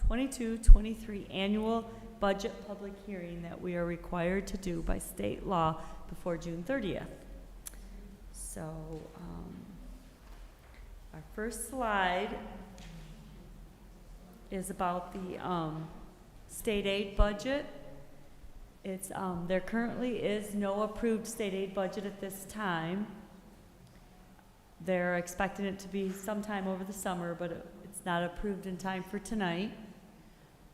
2022-23 annual budget public hearing that we are required to do by state law before June 30th. So our first slide is about the state aid budget. It's there currently is no approved state aid budget at this time. They're expecting it to be sometime over the summer, but it's not approved in time for tonight.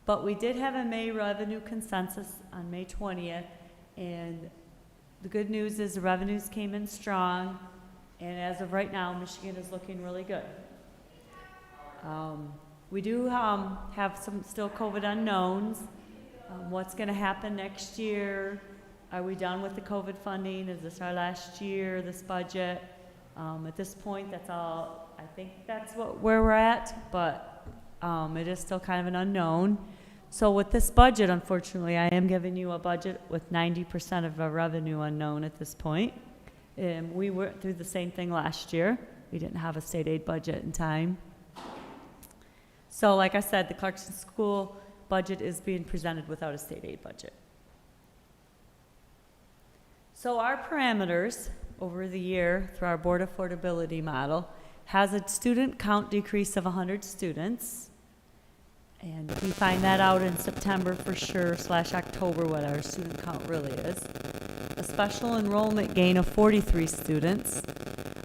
But we did have a May revenue consensus on May 20th, and the good news is the revenues came in strong, and as of right now, Michigan is looking really good. We do have some still COVID unknowns. What's going to happen next year? Are we done with the COVID funding? Is this our last year, this budget? At this point, that's all, I think that's where we're at, but it is still kind of an unknown. So with this budget, unfortunately, I am giving you a budget with 90% of our revenue unknown at this point. We went through the same thing last year. We didn't have a state aid budget in time. So like I said, the Clarkson School budget is being presented without a state aid budget. So our parameters over the year through our board affordability model has a student count decrease of 100 students. And we find that out in September for sure, / October, what our student count really is. A special enrollment gain of 43 students.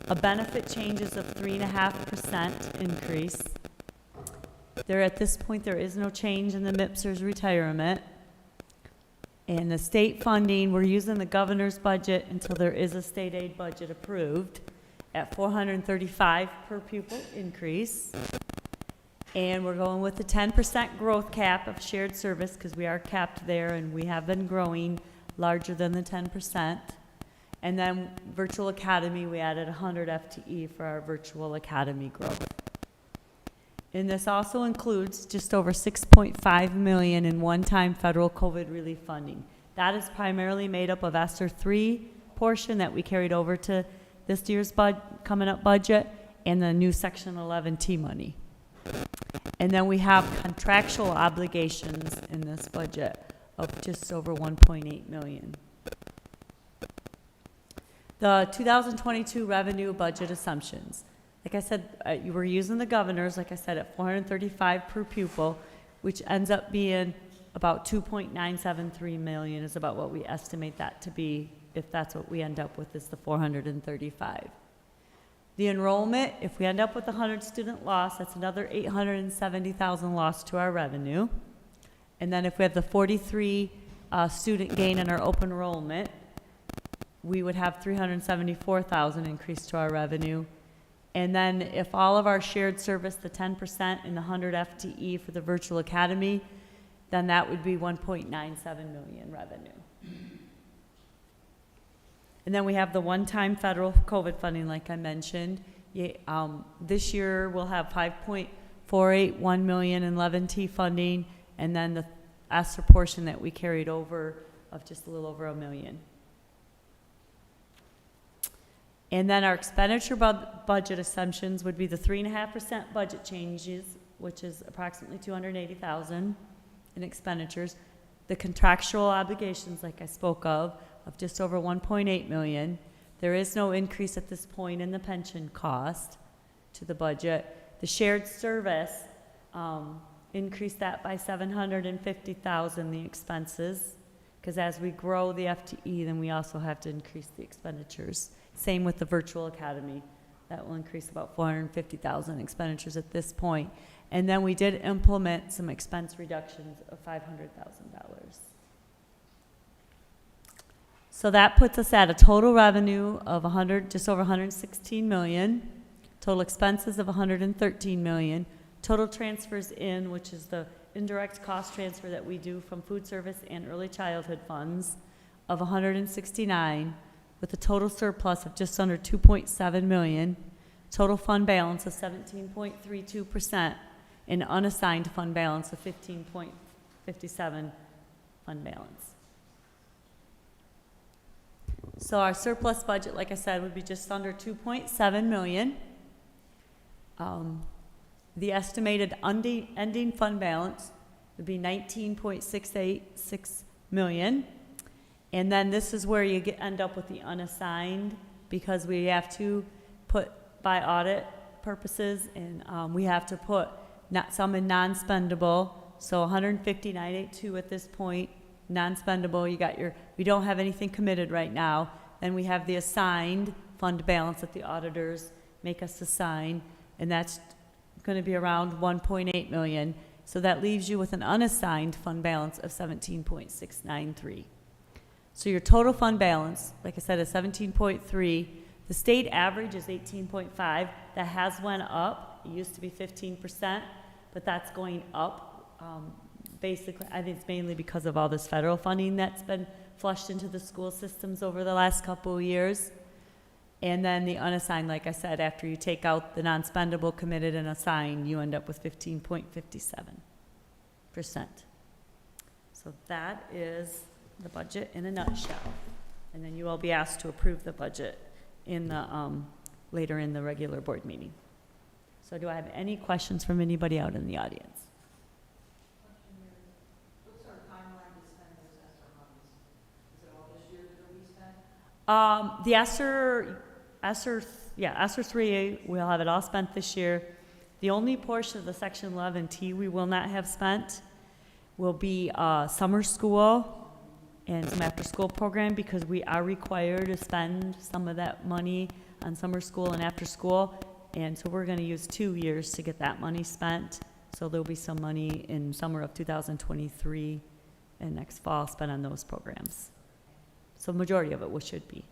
A benefit changes of 3.5% increase. At this point, there is no change in the MIPSers retirement. And the state funding, we're using the governor's budget until there is a state aid budget approved at $435 per pupil increase. And we're going with the 10% growth cap of shared service because we are capped there and we have been growing larger than the 10%. And then virtual academy, we added 100 FTE for our virtual academy growth. And this also includes just over $6.5 million in one-time federal COVID relief funding. That is primarily made up of ESSER 3 portion that we carried over to this year's coming up budget and the new Section 11T money. And then we have contractual obligations in this budget of just over $1.8 million. The 2022 revenue budget assumptions. Like I said, you were using the governor's, like I said, at $435 per pupil, which ends up being about $2.973 million is about what we estimate that to be, if that's what we end up with, is the $435. The enrollment, if we end up with 100 student loss, that's another $870,000 loss to our revenue. And then if we have the 43 student gain in our open enrollment, we would have $374,000 increase to our revenue. And then if all of our shared service, the 10% and the 100 FTE for the virtual academy, then that would be $1.97 million revenue. And then we have the one-time federal COVID funding, like I mentioned. This year we'll have $5.481 million in 11T funding, and then the ESSER portion that we carried over of just a little over $1 million. And then our expenditure budget assumptions would be the 3.5% budget changes, which is approximately $280,000 in expenditures. The contractual obligations, like I spoke of just over $1.8 million. There is no increase at this point in the pension cost to the budget. The shared service increased that by $750,000, the expenses, because as we grow the FTE, then we also have to increase the expenditures. Same with the virtual academy. That will increase about $450,000 expenditures at this point. And then we did implement some expense reductions of $500,000. So that puts us at a total revenue of just over $116 million, total expenses of $113 million, total transfers in, which is the indirect cost transfer that we do from food service and early childhood funds, of $169, with a total surplus of just under $2.7 million, total fund balance of 17.32%, and unassigned fund balance of 15.57 fund balance. So our surplus budget, like I said, would be just under $2.7 million. The estimated ending fund balance would be 19.686 million. And then this is where you end up with the unassigned, because we have to put by audit purposes, and we have to put some in non-spendable. So 159.82 at this point, non-spendable. You got we don't have anything committed right now. Then we have the assigned fund balance that the auditors make us assign, and that's going to be around 1.8 million. So that leaves you with an unassigned fund balance of 17.693. So your total fund balance, like I said, is 17.3. The state average is 18.5. That has went up. It used to be 15%, but that's going up. Basically, I think it's mainly because of all this federal funding that's been flushed into the school systems over the last couple of years. And then the unassigned, like I said, after you take out the non-spendable, committed, and assigned, you end up with 15.57%. So that is the budget in a nutshell. And then you will be asked to approve the budget in the later in the regular board meeting. So do I have any questions from anybody out in the audience? What's our timeline to spend those ESSER monies? Is it all this year that it'll be spent? The ESSER 3, we'll have it all spent this year. The only portion of the Section 11T we will not have spent will be summer school and some after-school program, because we are required to spend some of that money on summer school and after school, and so we're going to use 2 years to get that money spent. So there'll be some money in summer of 2023 and next fall spent on those programs. So majority of it should be.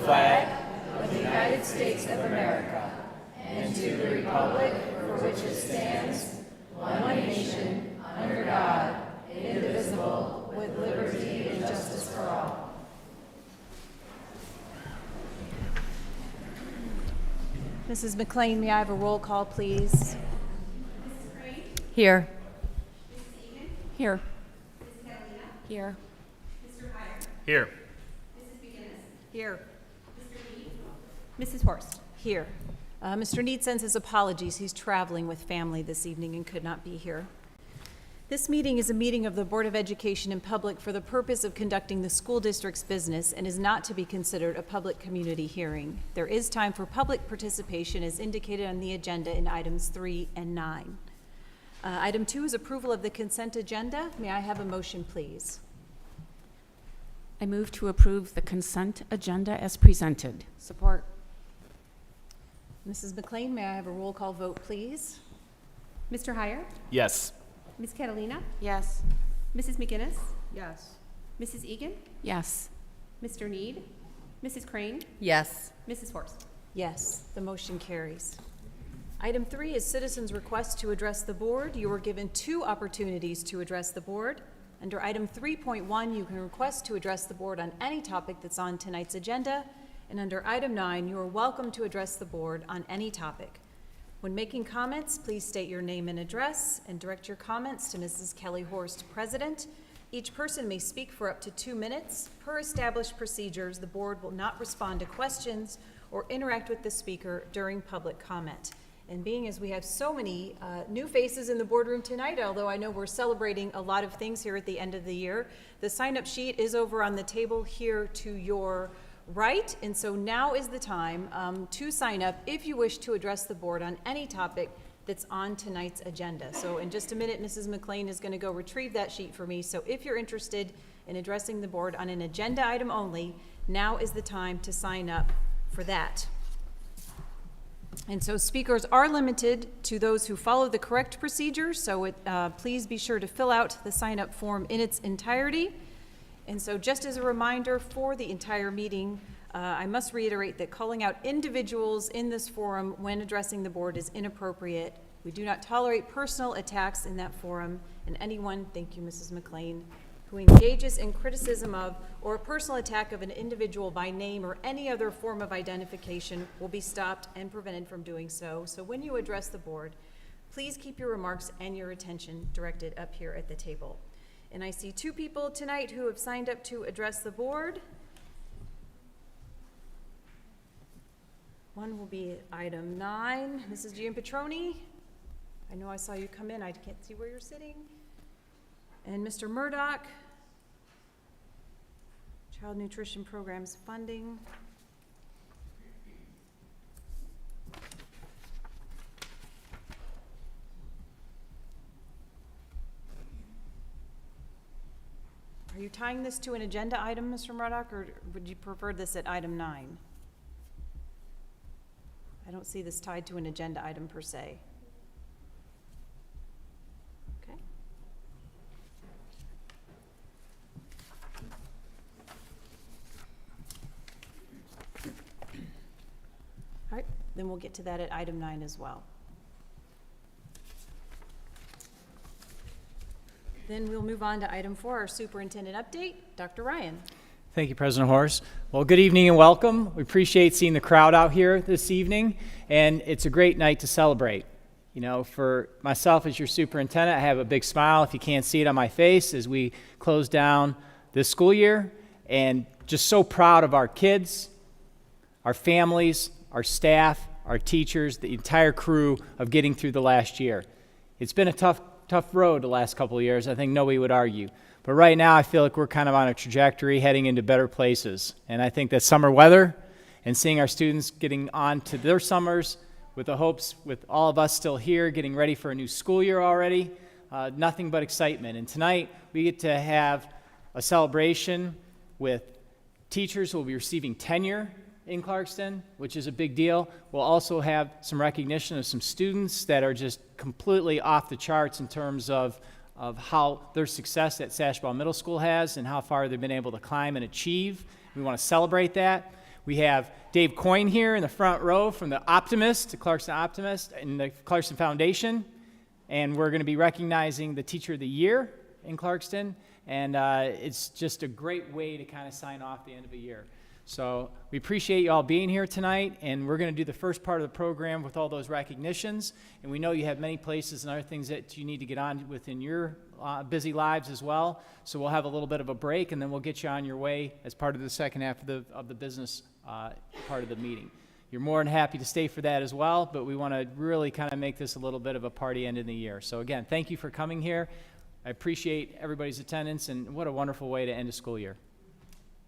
flag of the United States of America and to the republic for which it stands, one nation, under God, indivisible, with liberty and justice for all. Mrs. McLean, may I have a roll call, please? Mrs. Crane? Here. Mrs. Egan? Here. Mrs. Catalina? Here. Mr. Heyer? Here. Mrs. McGinnis? Here. Mr. Mead? Mrs. Horst? Here. Mr. Need sends his apologies. He's traveling with family this evening and could not be here. This meeting is a meeting of the Board of Education in public for the purpose of conducting the school district's business and is not to be considered a public community hearing. There is time for public participation as indicated on the agenda in items 3 and 9. Item 2 is approval of the consent agenda. May I have a motion, please? I move to approve the consent agenda as presented. Support. Mrs. McLean, may I have a roll call vote, please? Mr. Heyer? Yes. Ms. Catalina? Yes. Mrs. McGinnis? Yes. Mrs. Egan? Yes. Mr. Need? Mrs. Crane? Yes. Mrs. Horst? Yes, the motion carries. Item 3 is citizens' request to address the board. You were given 2 opportunities to address the board. Under item 3.1, you can request to address the board on any topic that's on tonight's agenda. And under item 9, you are welcome to address the board on any topic. When making comments, please state your name and address and direct your comments to Mrs. Kelly Horst, President. Each person may speak for up to 2 minutes. Per established procedures, the board will not respond to questions or interact with the speaker during public comment. And being as we have so many new faces in the boardroom tonight, although I know we're celebrating a lot of things here at the end of the year, the sign-up sheet is over on the table here to your right, and so now is the time to sign up if you wish to address the board on any topic that's on tonight's agenda. So in just a minute, Mrs. McLean is going to go retrieve that sheet for me. So if you're interested in addressing the board on an agenda item only, now is the time to sign up for that. And so speakers are limited to those who follow the correct procedure, so please be sure to fill out the sign-up form in its entirety. And so just as a reminder for the entire meeting, I must reiterate that calling out individuals in this forum when addressing the board is inappropriate. We do not tolerate personal attacks in that forum, and anyone, thank you, Mrs. McLean, who engages in criticism of or a personal attack of an individual by name or any other form of identification will be stopped and prevented from doing so. So when you address the board, please keep your remarks and your attention directed up here at the table. And I see 2 people tonight who have signed up to address the board. One will be item 9, Mrs. Giampetroni. I know I saw you come in. I can't see where you're sitting. And Mr. Murdoch, Child Nutrition Programs Funding. Are you tying this to an agenda item, Mr. Murdoch, or would you prefer this at item 9? I don't see this tied to an agenda item per se. Okay. All right, then we'll get to that at item 9 as well. Then we'll move on to item 4, our superintendent update. Dr. Ryan. Thank you, President Horace. Well, good evening and welcome. We appreciate seeing the crowd out here this evening, and it's a great night to celebrate. You know, for myself as your superintendent, I have a big smile, if you can't see it on my face, as we close down this school year, and just so proud of our kids, our families, our staff, our teachers, the entire crew of getting through the last year. It's been a tough road the last couple of years. I think nobody would argue. But right now, I feel like we're kind of on a trajectory heading into better places. And I think that summer weather and seeing our students getting on to their summers with the hopes, with all of us still here, getting ready for a new school year already, nothing but excitement. And tonight, we get to have a celebration with teachers who will be receiving tenure in Clarkson, which is a big deal. We'll also have some recognition of some students that are just completely off the charts in terms of how their success at Sashbaugh Middle School has and how far they've been able to climb and achieve. We want to celebrate that. We have Dave Coyne here in the front row from the Optimist, the Clarkson Optimist, and the Clarkson Foundation. And we're going to be recognizing the Teacher of the Year in Clarkston. And it's just a great way to kind of sign off the end of a year. So we appreciate you all being here tonight, and we're going to do the first part of the program with all those recognitions. And we know you have many places and other things that you need to get on within your busy lives as well. So we'll have a little bit of a break, and then we'll get you on your way as part of the second half of the business part of the meeting. You're more than happy to stay for that as well, but we want to really kind of make this a little bit of a party end of the year. So again, thank you for coming here. I appreciate everybody's attendance, and what a wonderful way to end a school year.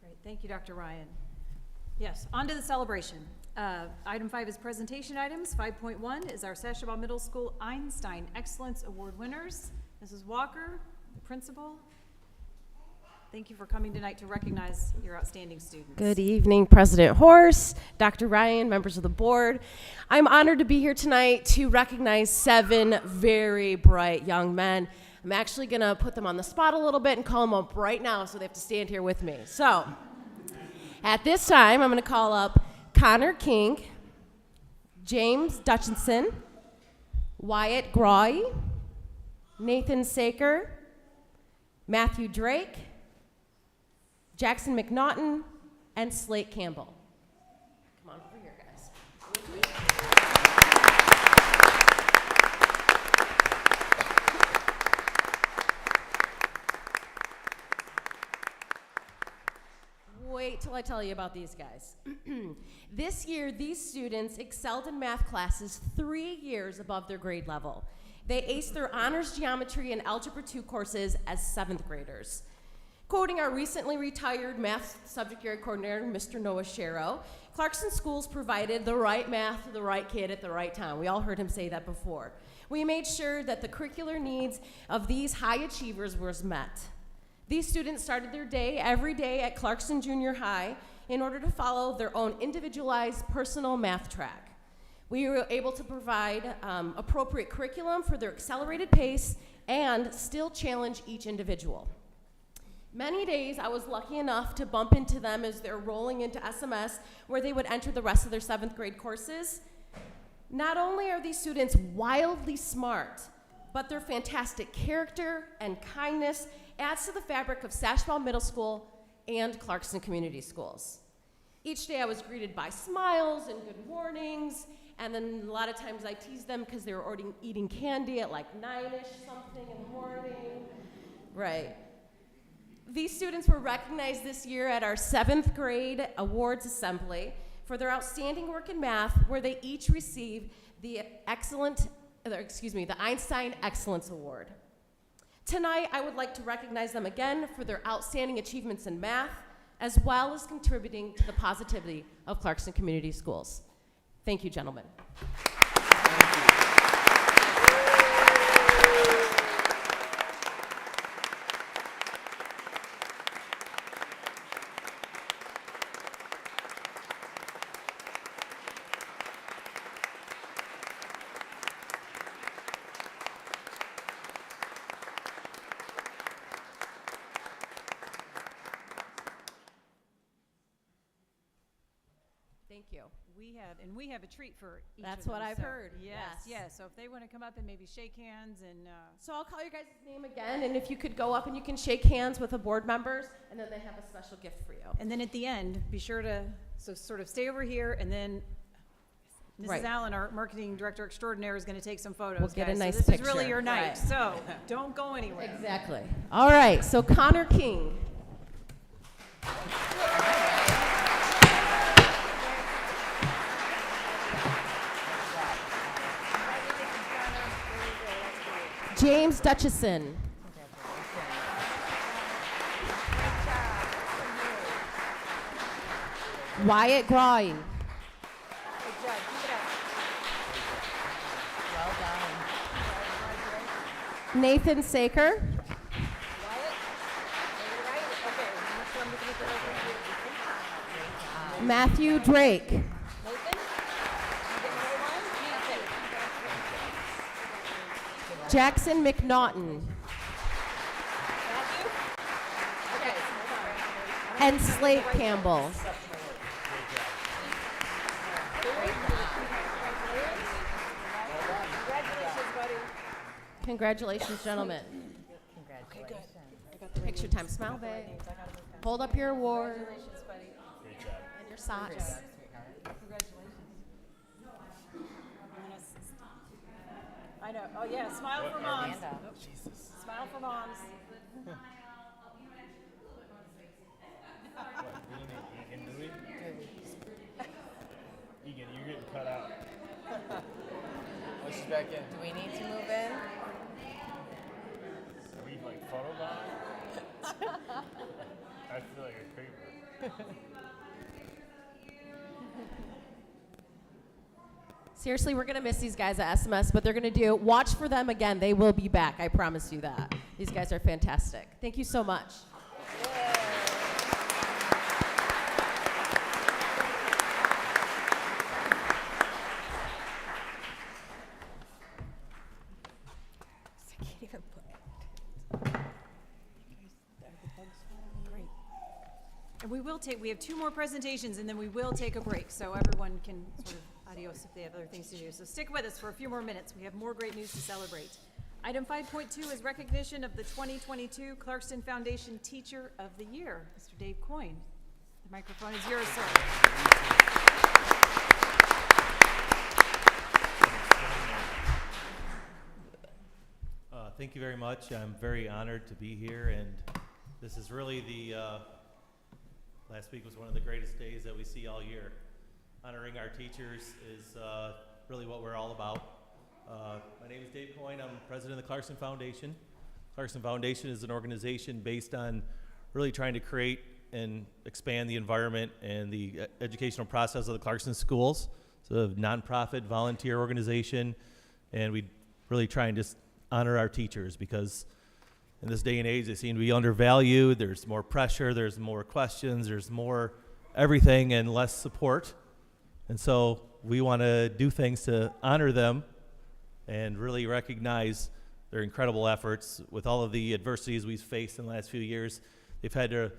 Great, thank you, Dr. Ryan. Yes, on to the celebration. Item 5 is presentation items. 5.1 is our Sashabaw Middle School Einstein Excellence Award winners. Mrs. Walker, the principal. Thank you for coming tonight to recognize your outstanding students. Good evening, President Horst, Dr. Ryan, members of the board. I'm honored to be here tonight to recognize 7 very bright young men. I'm actually going to put them on the spot a little bit and call them up right now, so they have to stand here with me. So, at this time, I'm going to call up Connor King, James Dutchinson, Wyatt Groy, Nathan Saker, Matthew Drake, Jackson McNaughton, and Slate Campbell. Come on over here, guys. Wait till I tell you about these guys. This year, these students excelled in math classes 3 years above their grade level. They aced their honors geometry and algebra 2 courses as 7th graders. Quoting our recently retired math subject area coordinator, Mr. Noah Shero, Clarkson schools provided the right math to the right kid at the right time. We all heard him say that before. We made sure that the curricular needs of these high achievers was met. These students started their day every day at Clarkson Junior High in order to follow their own individualized personal math track. We were able to provide appropriate curriculum for their accelerated pace and still challenge each individual. Many days I was lucky enough to bump into them as they're rolling into SMS where they would enter the rest of their 7th grade courses. Not only are these students wildly smart, but their fantastic character and kindness adds to the fabric of Sashabaw Middle School and Clarkson Community Schools. Each day I was greeted by smiles and good mornings, and then a lot of times I teased them because they were already eating candy at like 9-ish something in the morning. Right. These students were recognized this year at our 7th grade awards assembly for their outstanding work in math, where they each received the Einstein Excellence Award. Tonight, I would like to recognize them again for their outstanding achievements in math, as well as contributing to the positivity of Clarkson Community Schools. Thank you, gentlemen. Thank you. We have a treat for each That's of them. what I've heard. Yes. Yes. So if they want to come up and maybe shake hands and So I'll call your guys' name again, and if you could go up and you can shake hands with the board members, and then they have a special gift for you. and then at the end, be sure to sort of stay over here, and then Mrs. Right. Allen, our marketing director extraordinaire, is going to take some photos. We'll get a guys. nice so this is really picture. your night. Right. So don't go anywhere. Exactly. All right, so Connor King. James Dutchison. Wyatt Groy. Nathan Saker. Matthew Drake. Jackson McNaughton. And Slate Campbell. Congratulations, buddy. Congratulations, gentlemen. Congratulations. Picture time. Smile big. Hold up your award. Congratulations, buddy. And your socks. I know. Oh, yeah. Smile for moms. Smile for moms. Egan, you're getting cut out. Oh, she's back in. Do we need to move in? Are we like photobomb? I feel like a creeper. Seriously, we're going to miss these guys at SMS, but they're going to watch for them again. They will be back. I promise you that. These guys are fantastic. Thank you so much. And we have 2 more presentations, and then we will take a break, so everyone can sort of adios if they have other things to do. So stick with us for a few more minutes. We have more great news to celebrate. Item 5.2 is recognition of the 2022 Clarkson Foundation Teacher of the Year, Mr. Dave Coyne. The microphone is yours, sir. Thank you very much. I'm very honored to be here, and this is really last week was one of the greatest days that we see all year. Honoring our teachers is really what we're all about. My name is Dave Coyne. I'm president of the Clarkson Foundation. Clarkson Foundation is an organization based on really trying to create and expand the environment and the educational process of the Clarkson schools. It's a nonprofit volunteer organization, and we really try and just honor our teachers, because in this day and age they seem to be undervalued. There's more pressure, there's more questions, there's more everything and less support. And so we want to do things to honor them and really recognize their incredible efforts. With all of the adversities we've faced in the last few years, they've had to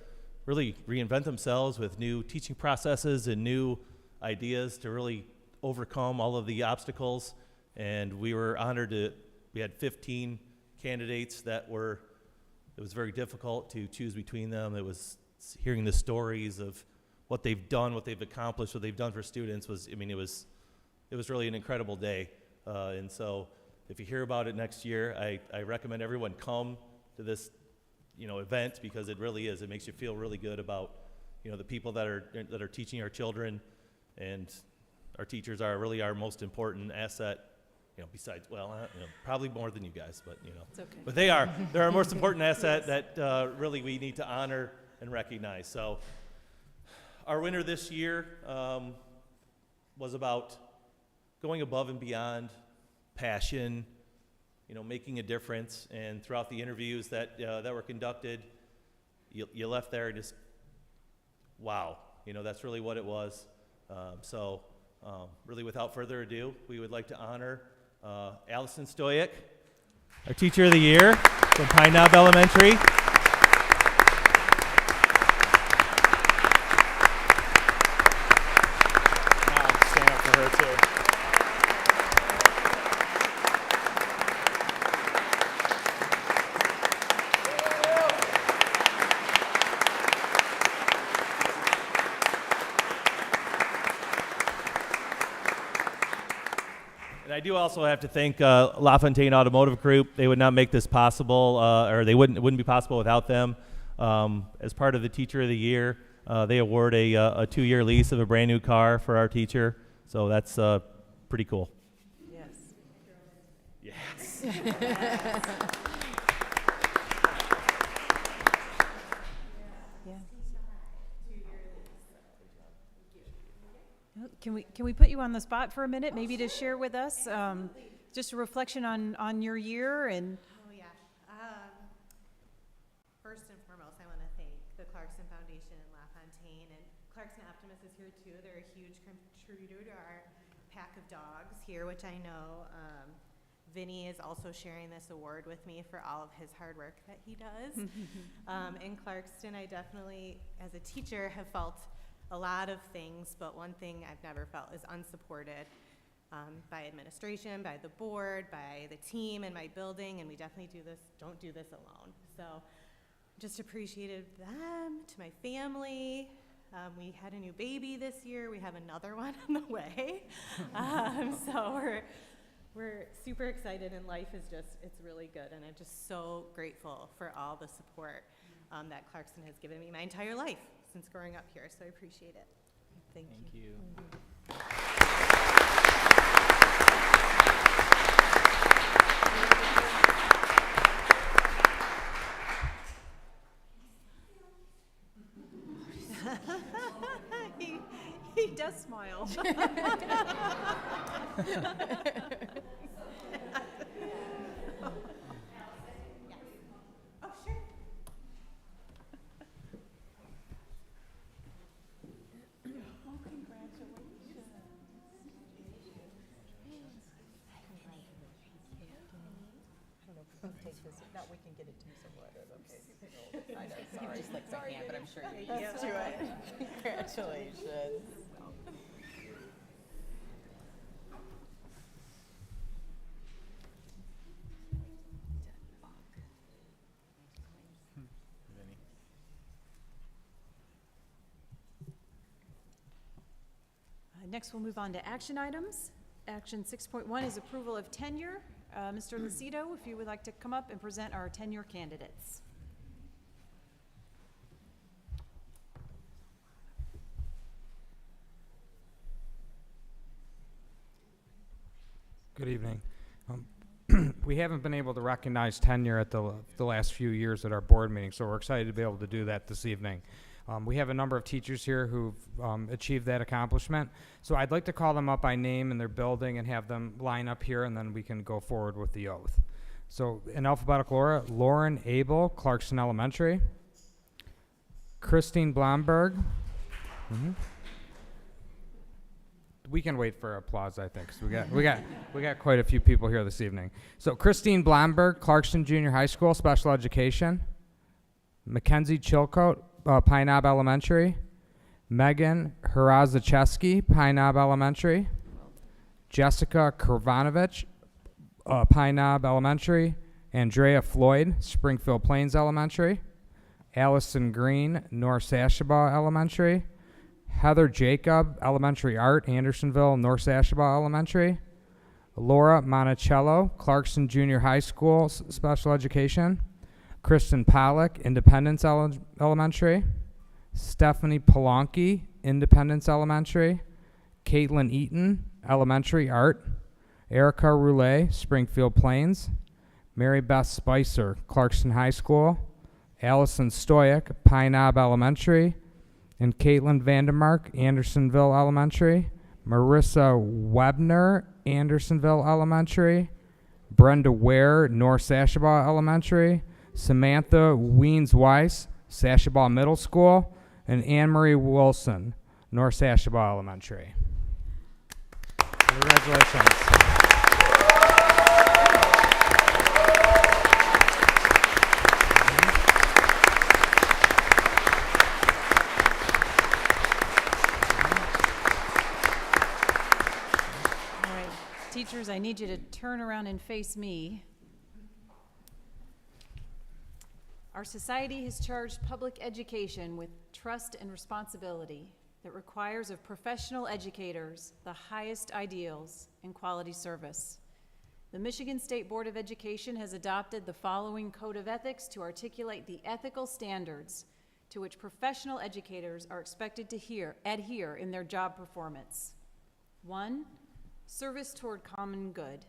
really reinvent themselves with new teaching processes and new ideas to really overcome all of the obstacles. And we were honored we had 15 candidates it was very difficult to choose between them. It was hearing the stories of what they've done, what they've accomplished, what they've done for students it was really an incredible day. And so if you hear about it next year, I recommend everyone come to this, event, because it really is. It makes you feel really good about, the people that are teaching our children, and our teachers are really our most important asset. Besides, probably more than you guys, but It's okay. but they're our most important asset that really we need to honor and recognize. So our winner this year was about going above and beyond, passion, making a difference. And throughout the interviews that were conducted, you left there just, wow, that's really what it was. So really, without further ado, we would like to honor Allison Stoyek, our Teacher of the Year from Pine Knob Elementary. Now stand up for her too. And I do also have to thank LaFontaine Automotive Group. They would not make this possible, or it wouldn't be possible without them. As part of the Teacher of the Year, they award a 2-year lease of a brand new car for our teacher. So that's pretty cool. Yes. Yes. Can we put you on the spot for a minute, maybe to share with us just a reflection on your year? And Oh yeah. First and foremost, I want to thank the Clarkson Foundation and LaFontaine, and Clarkson Optimist is here too. They're a huge contributor to our pack of dogs here, which I know Vinny is also sharing this award with me for all of his hard work that he does. In Clarkston, I definitely, as a teacher, have felt a lot of things, but one thing I've never felt is unsupported by administration, by the board, by the team in my building, and we definitely don't do this alone. So just appreciated them, to my family. We had a new baby this year. We have another one on the way. So we're super excited, and life is it's really good. And I'm just so grateful for all the support that Clarkson has given me my entire life since growing up here. So I appreciate it. Thank you. He does smile. Oh, sure. Take this, now we can get it to you somewhere, okay? I know, sorry. He just licks my hand, but I'm sure you're used to it. Congratulations. Next, we'll move on to action items. Action 6.1 is approval of tenure. Mr. Lucido, if you would like to come up and present our tenure candidates. Good evening. We haven't been able to recognize tenure at the last few years at our board meeting, so we're excited to be able to do that this evening. We have a number of teachers here who've achieved that accomplishment. So I'd like to call them up by name and their building and have them line up here, and then we can go forward with the oath. So in alphabetical order, Lauren Abel, Clarkson Elementary. Christine Blomberg. We can wait for applause, I think, 'cause we got quite a few people here this evening. So Christine Blomberg, Clarkson Junior High School, Special Education. Mackenzie Chilcote, Pine Knob Elementary. Megan Harazacheski, Pine Knob Elementary. Jessica Krvanovich, Pine Knob Elementary. Andrea Floyd, Springfield Plains Elementary. Allison Green, North Sashabaw Elementary. Heather Jacob, Elementary Art, Andersonville, North Sashabaw Elementary. Laura Monticello, Clarkson Junior High School, Special Education. Kristen Pollock, Independence Elementary. Stephanie Polanki, Independence Elementary. Caitlin Eaton, Elementary Art. Erica Roulet, Springfield Plains. Mary Beth Spicer, Clarkson High School. Allison Stoyak, Pine Knob Elementary. And Caitlin Vandermark, Andersonville Elementary. Marissa Webner, Andersonville Elementary. Brenda Ware, North Sashabaw Elementary. Samantha Weens-Weiss, Sashabaw Middle School. And Anne-Marie Wilson, North Sashabaw Elementary. Congratulations. Teachers, I need you to turn around and face me. Our society has charged public education with trust and responsibility that requires of professional educators the highest ideals and quality service. The Michigan State Board of Education has adopted the following code of ethics to articulate the ethical standards to which professional educators are expected to adhere in their job performance. 1, service toward common good.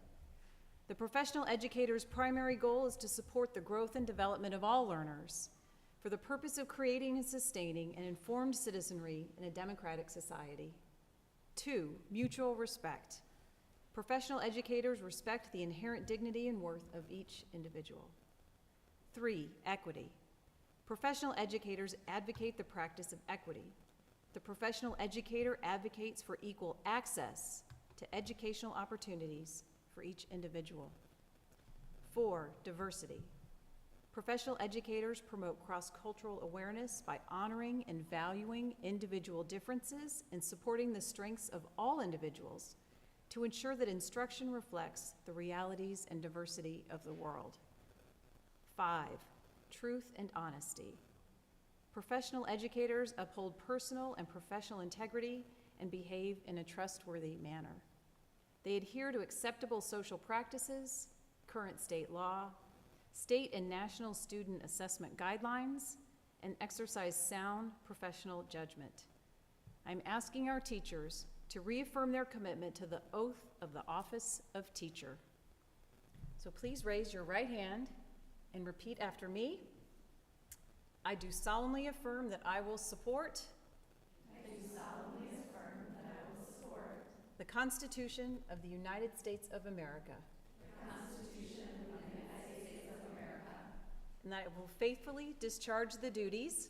The professional educator's primary goal is to support the growth and development of all learners for the purpose of creating and sustaining an informed citizenry in a democratic society. 2, mutual respect. Professional educators respect the inherent dignity and worth of each individual. 3, equity. Professional educators advocate the practice of equity. The professional educator advocates for equal access to educational opportunities for each individual. 4, diversity. Professional educators promote cross-cultural awareness by honoring and valuing individual differences and supporting the strengths of all individuals to ensure that instruction reflects the realities and diversity of the world. 5, truth and honesty. Professional educators uphold personal and professional integrity and behave in a trustworthy manner. They adhere to acceptable social practices, current state law, state and national student assessment guidelines, and exercise sound professional judgment. I'm asking our teachers to reaffirm their commitment to the oath of the office of teacher. So please raise your right hand and repeat after me. I do solemnly affirm that I will support the Constitution of the United States of America. And that I will faithfully discharge the duties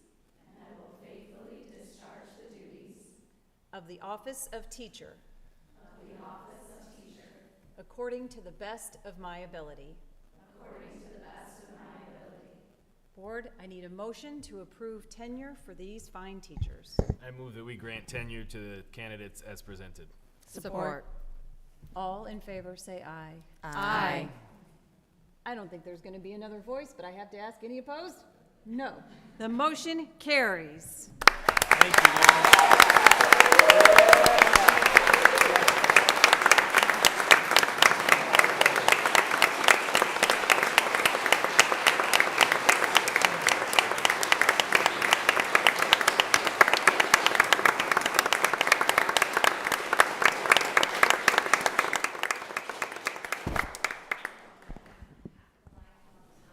of the office of teacher according to the best of my ability. Board, I need a motion to approve tenure for these fine teachers. I move that we grant tenure to the candidates as presented. Support. All in favor say aye. Aye. I don't think there's going to be another voice, but I have to ask, any opposed? No. The motion carries. Thank you, guys.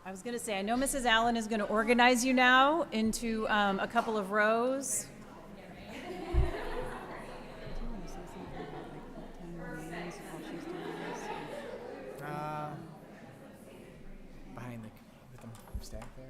I was going to say, I know Mrs. Allen is going to organize you now into a couple of rows. Behind the, with them stacked there.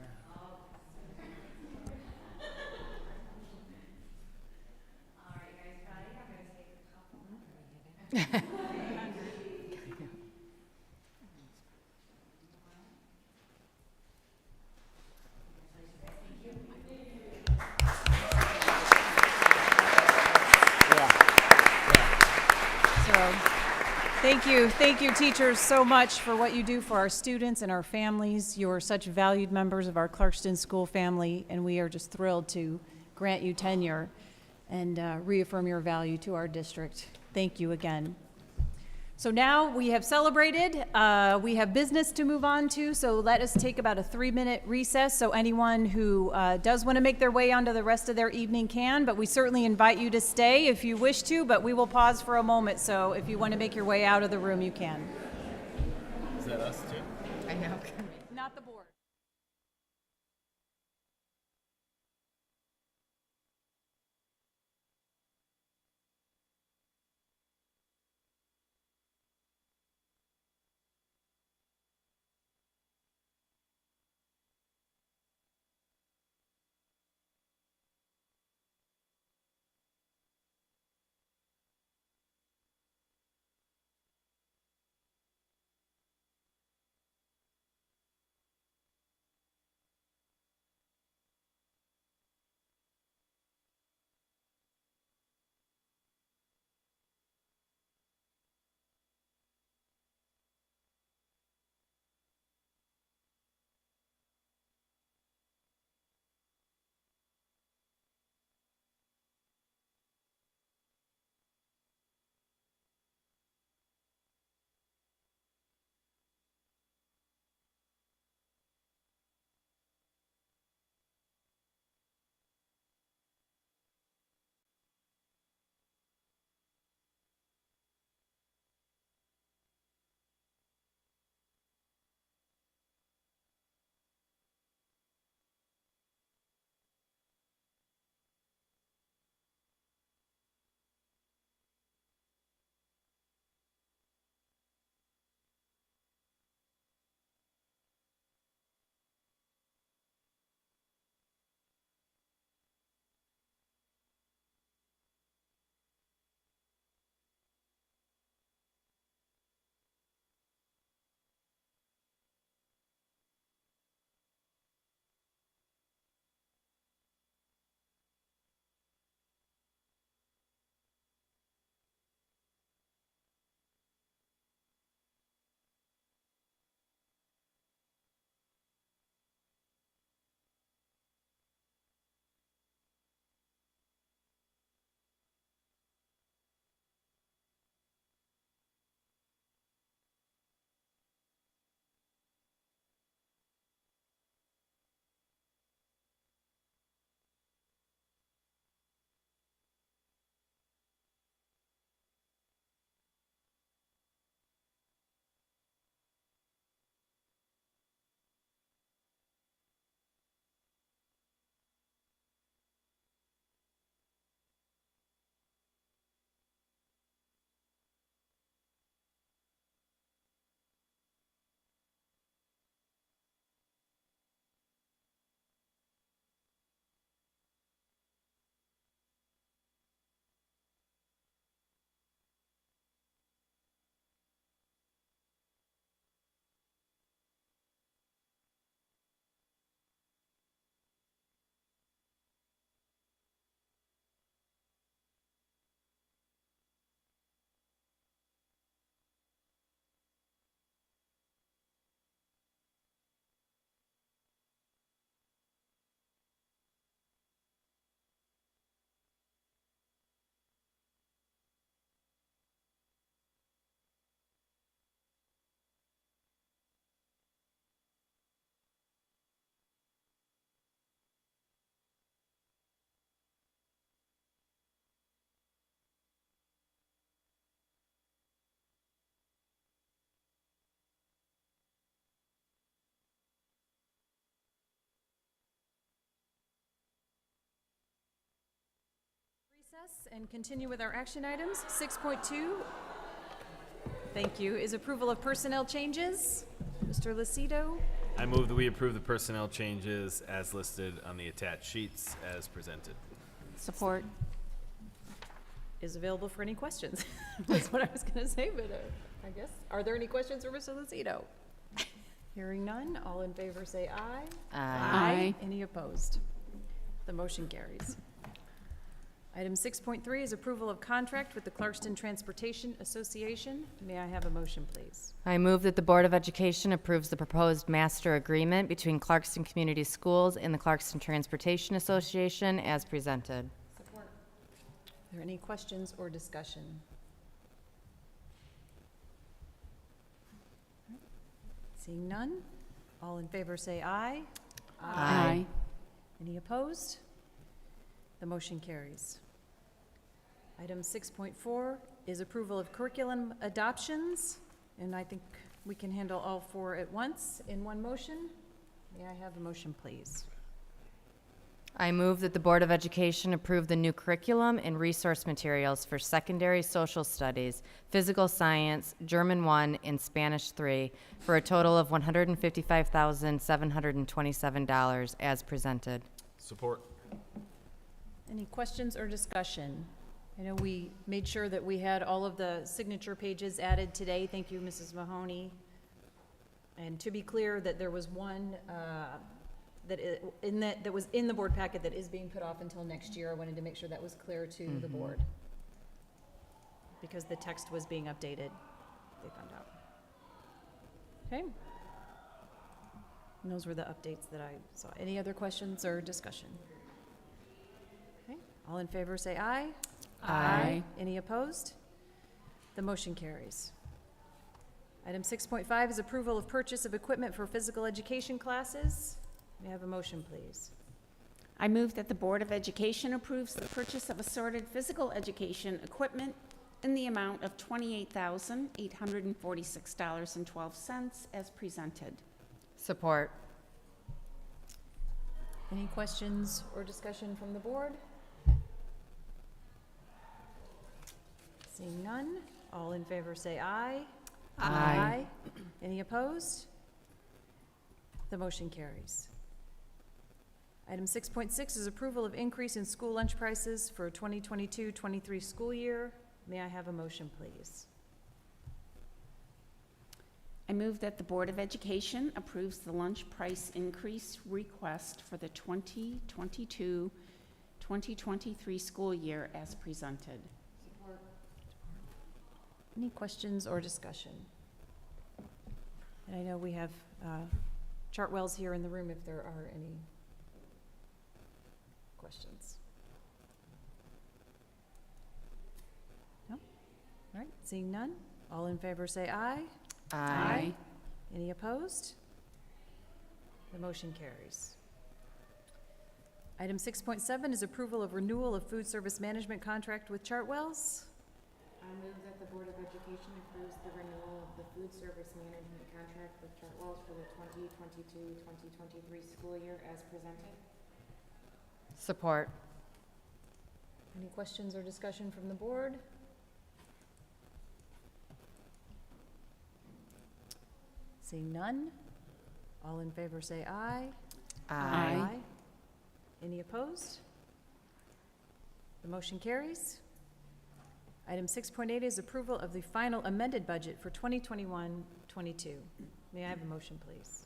Thank you, teachers, so much for what you do for our students and our families. You are such valued members of our Clarkston school family, and we are just thrilled to grant you tenure and reaffirm your value to our district. Thank you again. So now we have celebrated. We have business to move on to, so let us take about a 3-minute recess. So anyone who does want to make their way onto the rest of their evening can, but we certainly invite you to stay if you wish to, but we will pause for a moment. So if you want to make your way out of the room, you can. Is that us too? I know. Not the board. recess and continue with our action items. 6.2, thank you, is approval of personnel changes. Mr. Lucido, I move that we approve the personnel changes as listed on the attached sheets as presented. Support. is available for any questions. That's what I was going to say, but I guess, are there any questions for Mr. Lucido? Hearing none, all in favor say aye. Aye. Any opposed? The motion carries. Item 6.3 is approval of contract with the Clarkson Transportation Association. May I have a motion, please? I move that the Board of Education approves the proposed master agreement between Clarkson Community Schools and the Clarkson Transportation Association as presented. Are there any questions or discussion? Seeing none, all in favor say aye. Aye. Any opposed? The motion carries. Item 6.4 is approval of curriculum adoptions, and I think we can handle all four at once in one motion. May I have a motion, please? I move that the Board of Education approve the new curriculum and resource materials for secondary social studies, physical science, German 1, and Spanish 3 for a total of $155,727 as presented. Support. Any questions or discussion? I know we made sure that we had all of the signature pages added today. Thank you, Mrs. Mahoney. And to be clear, that there was one that was in the board packet that is being put off until next year. I wanted to make sure that was clear to the board, because the text was being updated, they found out. Okay. And those were the updates that I saw. Any other questions or discussion? Okay, all in favor say aye. Aye. Any opposed? The motion carries. Item 6.5 is approval of purchase of equipment for physical education classes. May I have a motion, please? I move that the Board of Education approves the purchase of assorted physical education equipment in the amount of $28,846.12 as presented. Support. Any questions or discussion from the board? Seeing none, all in favor say aye. Aye. Any opposed? The motion carries. Item 6.6 is approval of increase in school lunch prices for 2022-23 school year. May I have a motion, please? I move that the Board of Education approves the lunch price increase request for the 2022-2023 school year as presented. Any questions or discussion? And I know we have Chartwell's here in the room if there are any questions. No? All right, seeing none, all in favor say aye. Aye. Any opposed? The motion carries. Item 6.7 is approval of renewal of food service management contract with Chartwell's. I move that the Board of Education approves the renewal of the food service management contract with Chartwell's for the 2022-2023 school year as presented. Support. Any questions or discussion from the board? Seeing none, all in favor say aye. Aye. Any opposed? The motion carries. Item 6.8 is approval of the final amended budget for 2021-22. May I have a motion, please?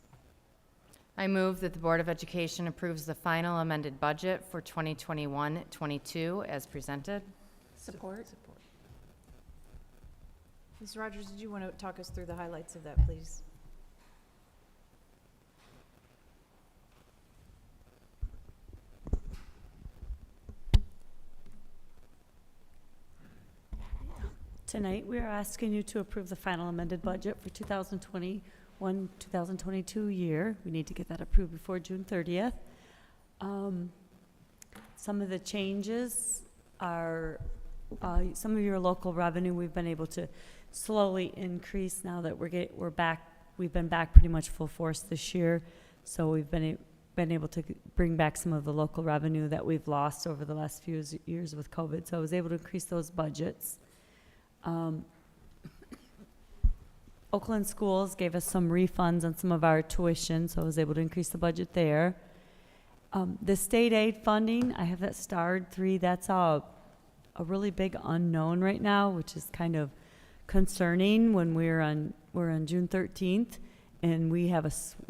I move that the Board of Education approves the final amended budget for 2021-22 as presented. Support. Ms. Rogers, did you want to talk us through the highlights of that, please? Tonight, we are asking you to approve the final amended budget for 2021-2022 year. We need to get that approved before June 30th. Some of the changes are some of your local revenue we've been able to slowly increase now that we're back. We've been back pretty much full force this year, so we've been been able to bring back some of the local revenue that we've lost over the last few years with COVID. So I was able to increase those budgets. Oakland Schools gave us some refunds on some of our tuition, so I was able to increase the budget there. The state aid funding, I have that starred 3. That's a really big unknown right now, which is kind of concerning when we're on June 13th, and we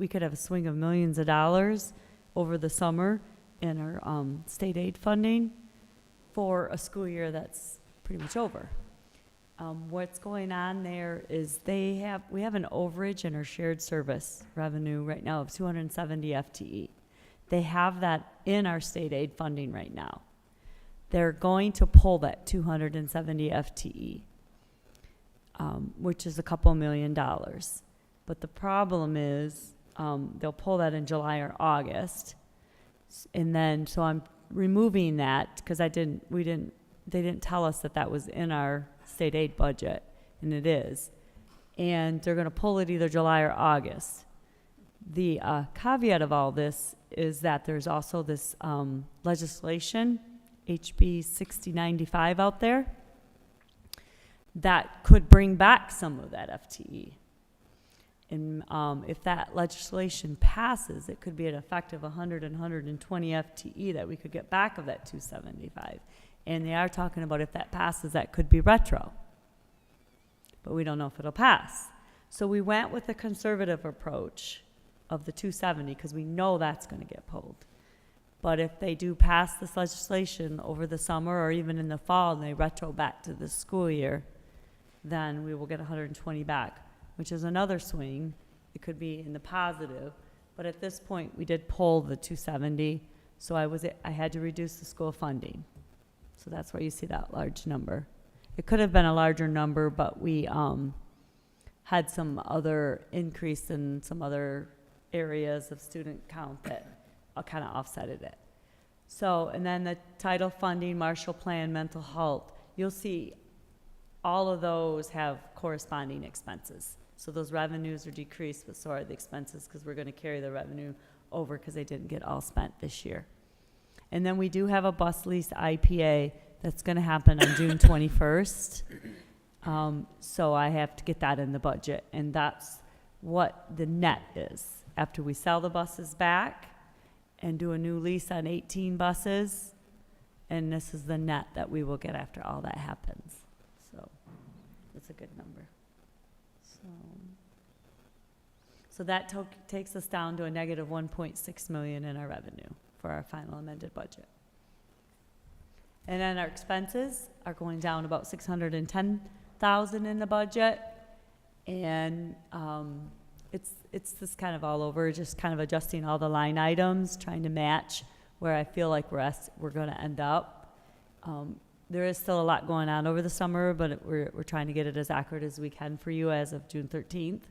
could have a swing of millions of dollars over the summer in our state aid funding for a school year that's pretty much over. What's going on there is we have an overage in our shared service revenue right now of 270 FTE. They have that in our state aid funding right now. They're going to pull that 270 FTE, which is a couple $1 million. But the problem is they'll pull that in July or August. And then, so I'm removing that because they didn't tell us that was in our state aid budget, and it is. And they're going to pull it either July or August. The caveat of all this is that there's also this legislation, HB 6095 out there, that could bring back some of that FTE. And if that legislation passes, it could be an effect of 100 and 120 FTE that we could get back of that 275. And they are talking about if that passes, that could be retro. But we don't know if it'll pass. So we went with the conservative approach of the 270 because we know that's going to get pulled. But if they do pass this legislation over the summer or even in the fall and they retro back to the school year, then we will get 120 back, which is another swing. It could be in the positive. But at this point, we did pull the 270, so I had to reduce the school funding. So that's why you see that large number. It could have been a larger number, but we had some other increase in some other areas of student count that kind of offsetted it. So, and then the title funding, Marshall Plan, mental health, you'll see all of those have corresponding expenses. So those revenues are decreased, but so are the expenses because we're going to carry the revenue over because they didn't get all spent this year. And then we do have a bus lease IPA that's going to happen on June 21st. So I have to get that in the budget. And that's what the net is. After we sell the buses back and do a new lease on 18 buses, and this is the net that we will get after all that happens. So that's a good number. So that takes us down to a negative 1.6 million in our revenue for our final amended budget. And then our expenses are going down about 610,000 in the budget. And it's this kind of all over, just kind of adjusting all the line items, trying to match where I feel like we're going to end up. There is still a lot going on over the summer, but we're trying to get it as accurate as we can for you as of June 13th.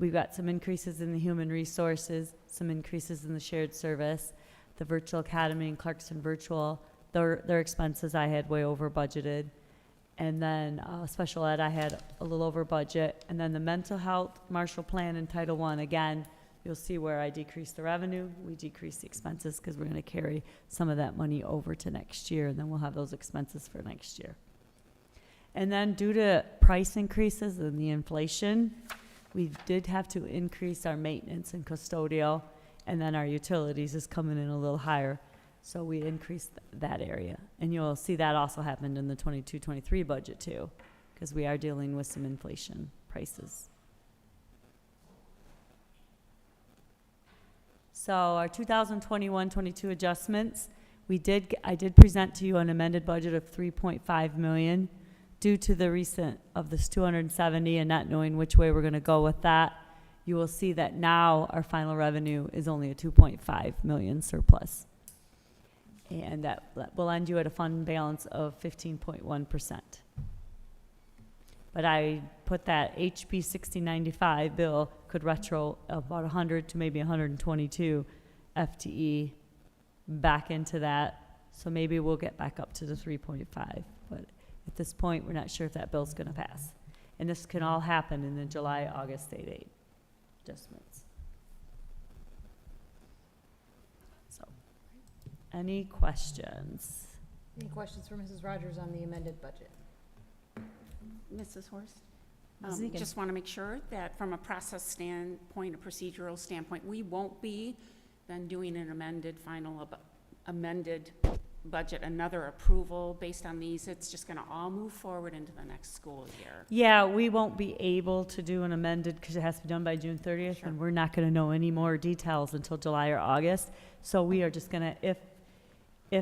We've got some increases in the human resources, some increases in the shared service, the virtual academy and Clarkson virtual, their expenses I had way over budgeted. And then special ed I had a little over budget. And then the mental health, Marshall Plan, and Title I, again, you'll see where I decreased the revenue, we decreased the expenses because we're going to carry some of that money over to next year, and then we'll have those expenses for next year. And then due to price increases and the inflation, we did have to increase our maintenance and custodial, and then our utilities is coming in a little higher. So we increased that area. And you'll see that also happened in the 22-23 budget too, because we are dealing with some inflation prices. So our 2021-22 adjustments, I did present to you an amended budget of 3.5 million. Due to the recent of this 270 and not knowing which way we're going to go with that, you will see that now our final revenue is only a 2.5 million surplus. And that will end you at a fund balance of 15.1%. But I put that HB 6095 bill could retro about 100 to maybe 122 FTE back into that. So maybe we'll get back up to the 3.5. But at this point, we're not sure if that bill's going to pass. And this can all happen in the July, August state aid adjustments. Any questions? Any questions for Mrs. Rogers on the amended budget? Mrs. Horst? Ms. Egan. Just want to make sure that from a process standpoint, a procedural standpoint, we won't be then doing an amended budget, another approval based on these. It's just going to all move forward into the next school year. Yeah, we won't be able to do an amended because it has to be done by June 30th, Sure. and we're not going to know any more details until July or August. So we are just going to, if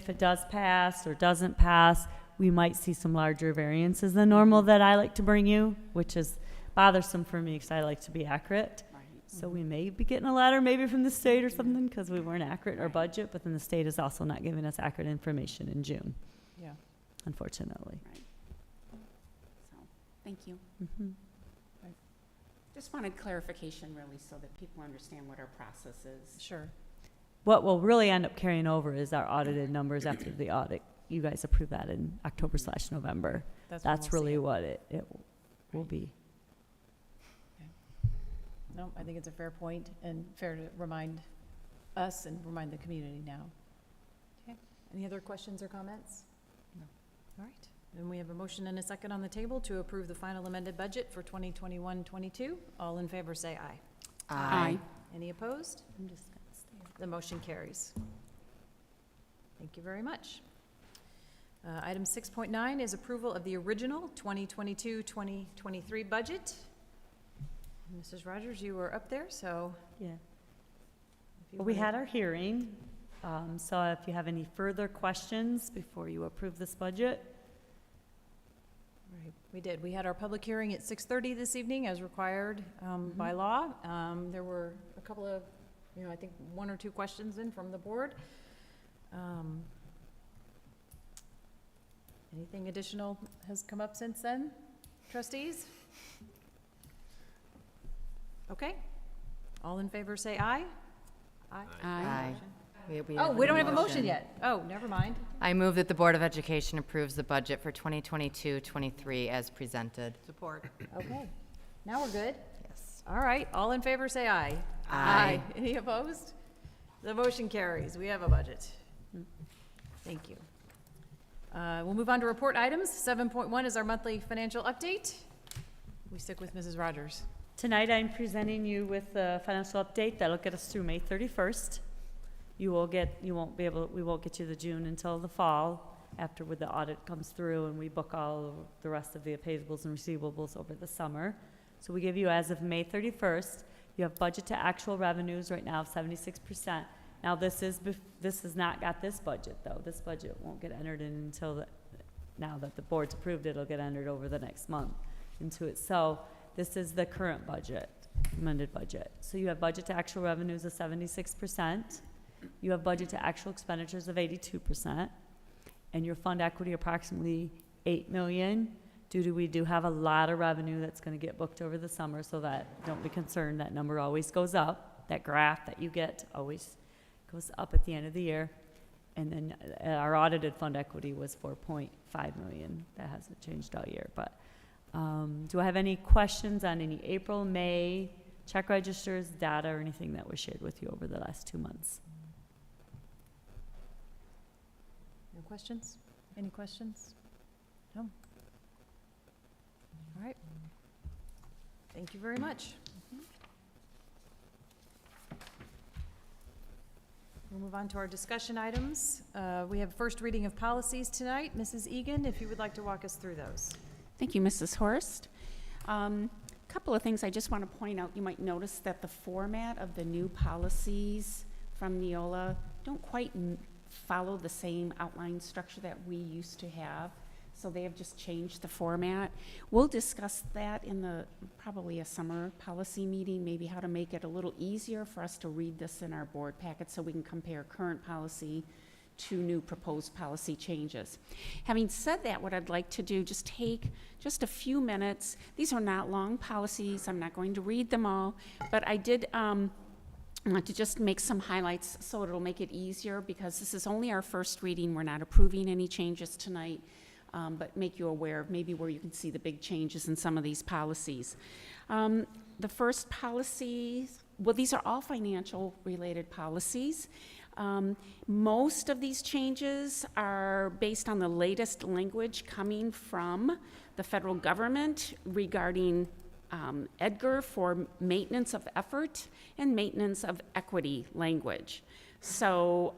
it does pass or doesn't pass, we might see some larger variances than normal that I like to bring you, which is bothersome for me because I like to be accurate. Right. So we may be getting a letter maybe from the state or something because we weren't accurate in our budget, but then the state is also not giving us accurate information in June, Yeah. unfortunately. Right. So, thank you. Mhm. Just wanted clarification really so that people understand what our process is. Sure. What will really end up carrying over is our audited numbers after the audit. You guys approve that in October/November. That's when That's we'll see really it. what it will be. No, I think it's a fair point and fair to remind us and remind the community now. Okay. Any other questions or comments? No. All right. Then we have a motion and a second on the table to approve the final amended budget for 2021-22. All in favor say aye. Aye. Any opposed? I'm just gonna stay. The motion carries. Thank you very much. Item 6.9 is approval of the original 2022-2023 budget. Mrs. Rogers, you were up there, so. Yeah. if you Well, we wanna- had our hearing, so if you have any further questions before you approve this budget. Right, we did. We had our public hearing at 6:30 this evening as required by law. There were a couple of, I think one or two questions in from the board. Anything additional has come up since then, trustees? Okay. All in favor say aye. Aye. Aye. Oh, we don't have a motion yet. Oh, never mind. I move that the Board of Education approves the budget for 2022-23 as presented. Support. Okay, now we're good. Yes. All right, all in favor, say aye. Aye. Any opposed? The motion carries. We have a budget. Thank you. We'll move on to report items. 7.1 is our monthly financial update. We stick with Mrs. Rogers. Tonight, I'm presenting you with a financial update that'll get us through May 31st. We won't get you the June until the fall, after the audit comes through and we book all of the rest of the payables and receivables over the summer. So we give you, as of May 31st, you have budget to actual revenues right now of 76%. Now, this has not got this budget, though. This budget won't get entered in until, now that the board's approved it, it'll get entered over the next month into it. So this is the current budget, amended budget. So you have budget to actual revenues of 76%. You have budget to actual expenditures of 82%. And your fund equity approximately $8 million. We do have a lot of revenue that's going to get booked over the summer, so that, don't be concerned, that number always goes up. That graph that you get always goes up at the end of the year. And then our audited fund equity was $4.5 million. That hasn't changed all year. But do I have any questions on any April, May check registers, data, or anything that was shared with you over the last 2 months? No questions? Any questions? No? All right. Thank you very much. We'll move on to our discussion items. We have first reading of policies tonight. Mrs. Egan, if you would like to walk us through those. Thank you, Mrs. Horst. Couple of things I just want to point out. You might notice that the format of the new policies from Neola don't quite follow the same outline structure that we used to have. So they have just changed the format. We'll discuss that in probably a summer policy meeting, maybe how to make it a little easier for us to read this in our board packet so we can compare current policy to new proposed policy changes. Having said that, what I'd like to do, just take just a few minutes. These are not long policies. I'm not going to read them all, but I did want to just make some highlights so it'll make it easier, because this is only our first reading. We're not approving any changes tonight, but make you aware of maybe where you can see the big changes in some of these policies. The first policies, well, these are all financial related policies. Most of these changes are based on the latest language coming from the federal government regarding EDGAR for maintenance of effort and maintenance of equity language. So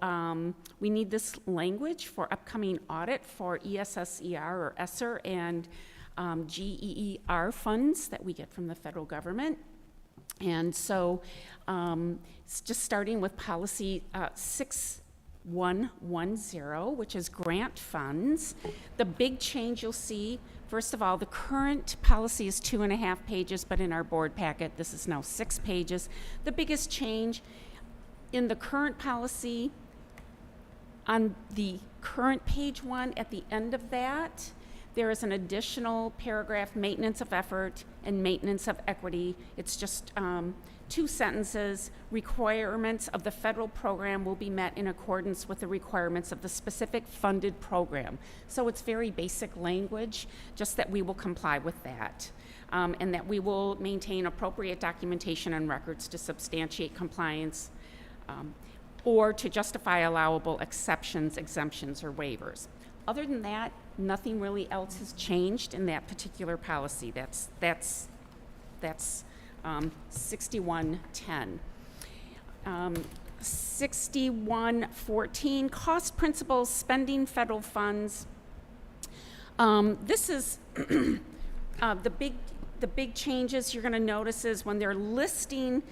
we need this language for upcoming audit for ESSER or ESSER and GEER funds that we get from the federal government. And so it's just starting with policy 6110, which is grant funds. The big change you'll see, first of all, the current policy is 2.5 pages, but in our board packet, this is now 6 pages. The biggest change in the current policy, on the current page 1, at the end of that, there is an additional paragraph, maintenance of effort and maintenance of equity. It's just 2 sentences. Requirements of the federal program will be met in accordance with the requirements of the specific funded program. So it's very basic language, just that we will comply with that. And that we will maintain appropriate documentation and records to substantiate compliance or to justify allowable exceptions, exemptions, or waivers. Other than that, nothing really else has changed in that particular policy. That's 6110. 6114, cost principles, spending federal funds. This is the big changes you're going to notice is when they're listing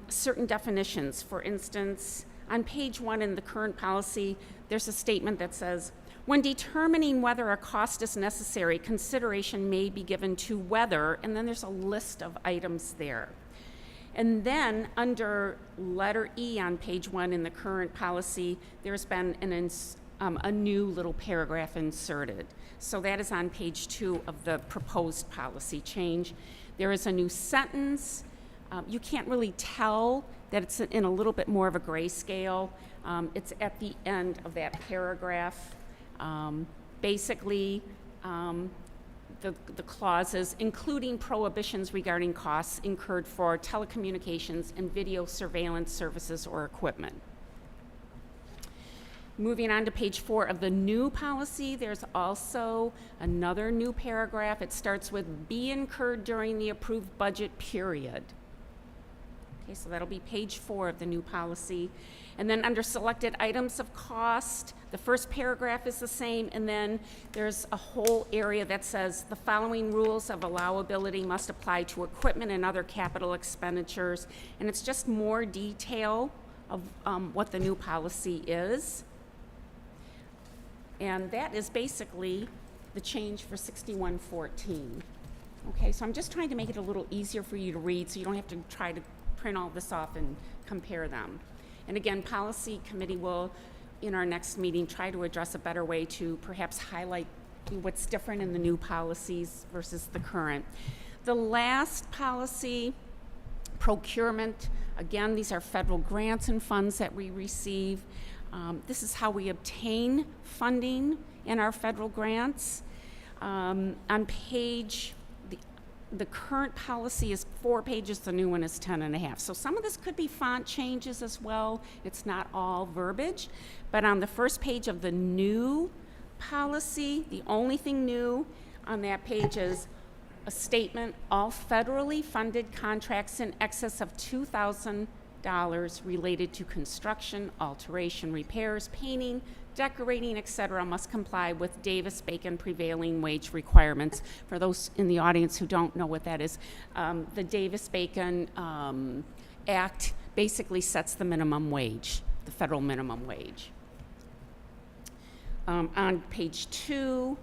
certain definitions. For instance, on page 1 in the current policy, there's a statement that says, when determining whether a cost is necessary, consideration may be given to whether, and then there's a list of items there. And then under letter E on page 1 in the current policy, there's been a new little paragraph inserted. So that is on page 2 of the proposed policy change. There is a new sentence. You can't really tell that it's in a little bit more of a grayscale. It's at the end of that paragraph. Basically, the clauses, including prohibitions regarding costs incurred for telecommunications and video surveillance services or equipment. Moving on to page 4 of the new policy, there's also another new paragraph. It starts with be incurred during the approved budget period. Okay, so that'll be page 4 of the new policy. And then under selected items of cost, the first paragraph is the same, and then there's a whole area that says the following rules of allowability must apply to equipment and other capital expenditures. And it's just more detail of what the new policy is. And that is basically the change for 6114. Okay, so I'm just trying to make it a little easier for you to read so you don't have to try to print all this off and compare them. And again, policy committee will, in our next meeting, try to address a better way to perhaps highlight what's different in the new policies versus the current. The last policy, procurement, again, these are federal grants and funds that we receive. This is how we obtain funding in our federal grants. On page, the current policy is 4 pages, the new one is 10.5. So some of this could be font changes as well. It's not all verbiage. But on the first page of the new policy, the only thing new on that page is a statement, all federally funded contracts in excess of $2,000 related to construction, alteration, repairs, painting, decorating, etc., must comply with Davis-Bacon prevailing wage requirements. For those in the audience who don't know what that is, the Davis-Bacon Act basically sets the minimum wage, the federal minimum wage. On page 2,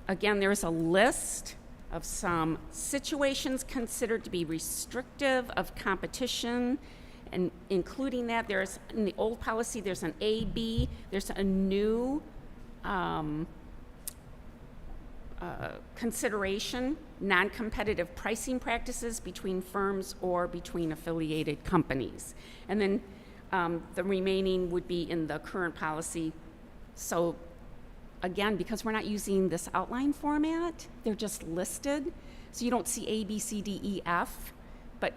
again, there's a list of some situations considered to be restrictive of competition. And including that, there's, in the old policy, there's an A, B, there's a new consideration, non-competitive pricing practices between firms or between affiliated companies. And then the remaining would be in the current policy. So again, because we're not using this outline format, they're just listed. So you don't see A, B, C, D, E, F, but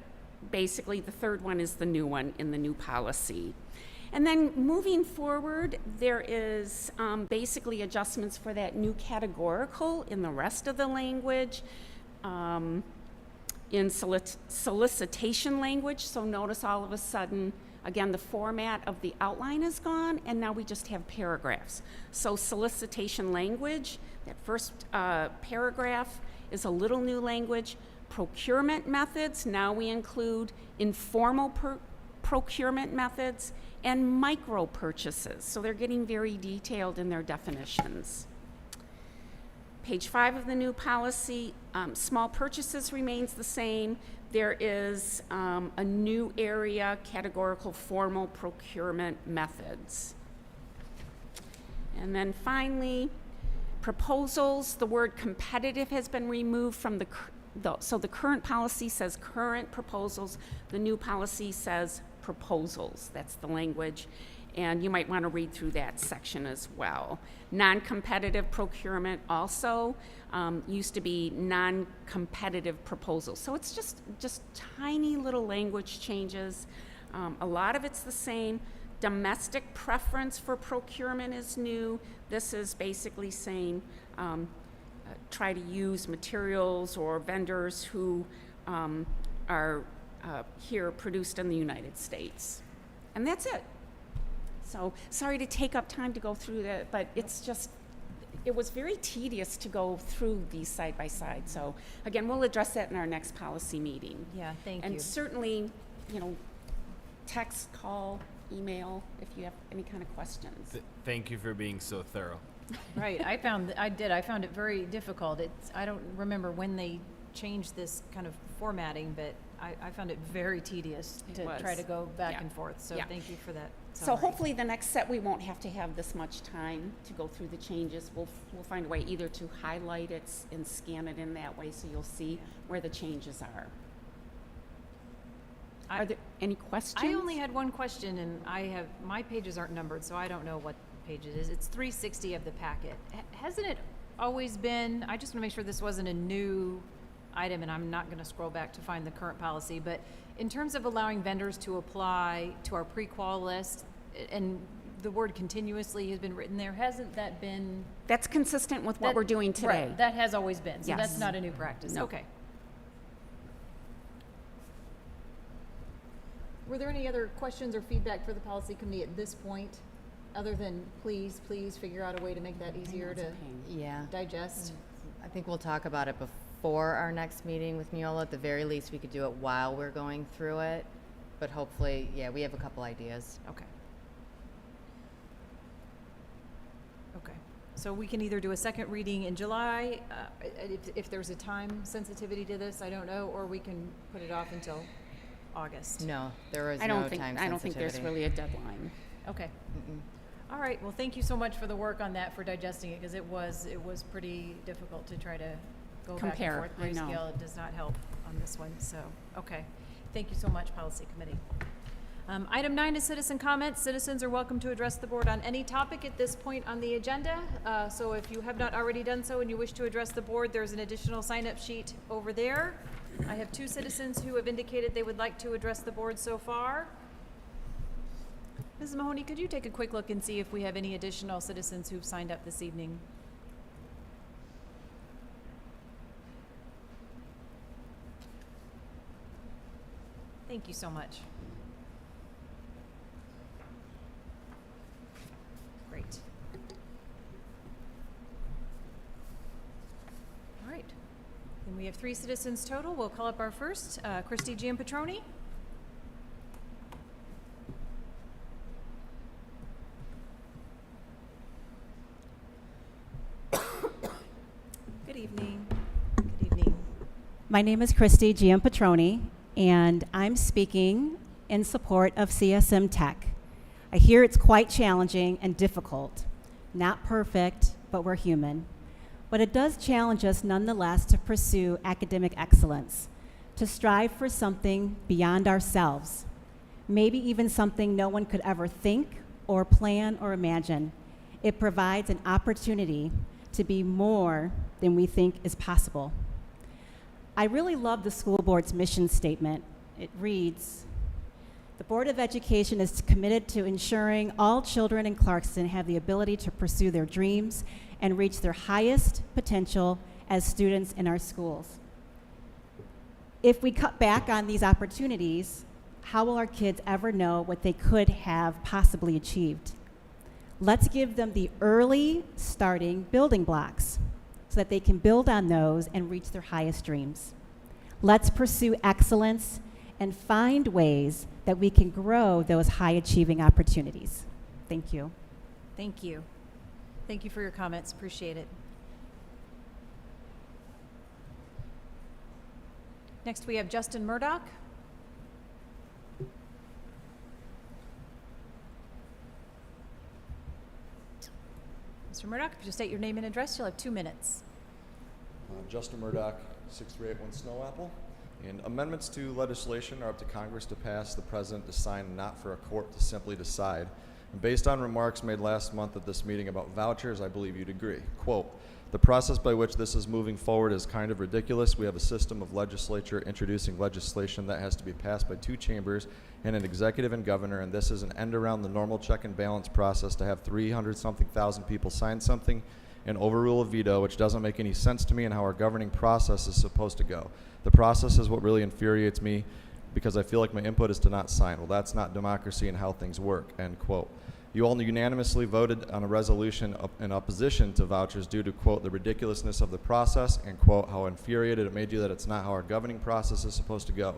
basically the third one is the new one in the new policy. And then moving forward, there is basically adjustments for that new categorical in the rest of the language. In solicitation language, so notice all of a sudden, again, the format of the outline is gone, and now we just have paragraphs. So solicitation language, that first paragraph is a little new language. Procurement methods, now we include informal procurement methods and micro purchases. So they're getting very detailed in their definitions. Page 5 of the new policy, small purchases remains the same. There is a new area, categorical formal procurement methods. And then finally, proposals, the word competitive has been removed from so the current policy says current proposals, the new policy says proposals. That's the language. And you might want to read through that section as well. Non-competitive procurement also used to be non-competitive proposals. So it's just tiny little language changes. A lot of it's the same. Domestic preference for procurement is new. This is basically saying try to use materials or vendors who are here produced in the United States. And that's it. So sorry to take up time to go through that, but it was very tedious to go through these side by side. So again, we'll address that in our next policy meeting. Yeah, thank you. And certainly, text, call, email, if you have any kind of questions. Thank you for being so thorough. Right, I found it very difficult. I don't remember when they changed this kind of formatting, but I found it very tedious to try to go back and forth. So thank you for that. So hopefully the next set, we won't have to have this much time to go through the changes. We'll find a way either to highlight it and scan it in that way so you'll see where the changes are. Are there any questions? I only had one question, and my pages aren't numbered, so I don't know what page it is. It's 360 of the packet. Hasn't it always been, I just want to make sure this wasn't a new item, and I'm not going to scroll back to find the current policy, but in terms of allowing vendors to apply to our pre-qual list, and the word continuously has been written there, hasn't that been? That's consistent with what we're doing today. Right, that has always been, so Yes. that's not a new practice. No. Okay. Were there any other questions or feedback for the policy committee at this point, other than please figure out a way to make that easier to digest? I think we'll talk about it before our next meeting with Neola. At the very least, we could do it while we're going through it. But hopefully, we have a couple ideas. Okay. Okay. So we can either do a second reading in July, if there's a time sensitivity to this, I don't know, or we can put it off until August. No, there is no time sensitivity. I don't think there's really a deadline. Okay. All right. Well, thank you so much for the work on that, for digesting it, because it was pretty difficult to try to go Compare, back and forth. I know. Grayscale does not help on this one. So, okay. Thank you so much, Policy Committee. Item 9 is citizen comments. Citizens are welcome to address the board on any topic at this point on the agenda. So if you have not already done so and you wish to address the board, there's an additional sign-up sheet over there. I have 2 citizens who have indicated they would like to address the board so far. Mrs. Mahoney, could you take a quick look and see if we have any additional citizens who've signed up this evening? Thank you so much. Great. All right. Then we have 3 citizens total. We'll call up our first, Christy Giampatroni. Good evening. Good evening. My name is Christy Giampatroni, and I'm speaking in support of CSM Tech. I hear it's quite challenging and difficult. Not perfect, but we're human. But it does challenge us nonetheless to pursue academic excellence, to strive for something beyond ourselves, maybe even something no one could ever think or plan or imagine. It provides an opportunity to be more than we think is possible. I really love the school board's mission statement. It reads, The Board of Education is committed to ensuring all children in Clarkson have the ability to pursue their dreams and reach their highest potential as students in our schools. If we cut back on these opportunities, how will our kids ever know what they could have possibly achieved? Let's give them the early starting building blocks so that they can build on those and reach their highest dreams. Let's pursue excellence and find ways that we can grow those high achieving opportunities. Thank you. Thank you. Thank you for your comments. Appreciate it. Next, we have Justin Murdoch. Mr. Murdoch, if you just state your name and address, you'll have 2 minutes. Justin Murdoch, 6381 Snow Apple. And amendments to legislation are up to Congress to pass, the President to sign, and not for a court to simply decide. And based on remarks made last month at this meeting about vouchers, I believe you'd agree. Quote, "The process by which this is moving forward is kind of ridiculous. We have a system of legislature introducing legislation that has to be passed by 2 chambers and an executive and governor, and this is an end around the normal check and balance process to have 300-something thousand people sign something and overrule a veto, which doesn't make any sense to me and how our governing process is supposed to go. The process is what really infuriates me because I feel like my input is to not sign. Well, that's not democracy and how things work," end quote. "You all unanimously voted on a resolution in opposition to vouchers due to, quote, the ridiculousness of the process and, quote, how infuriated it made you that it's not how our governing process is supposed to go.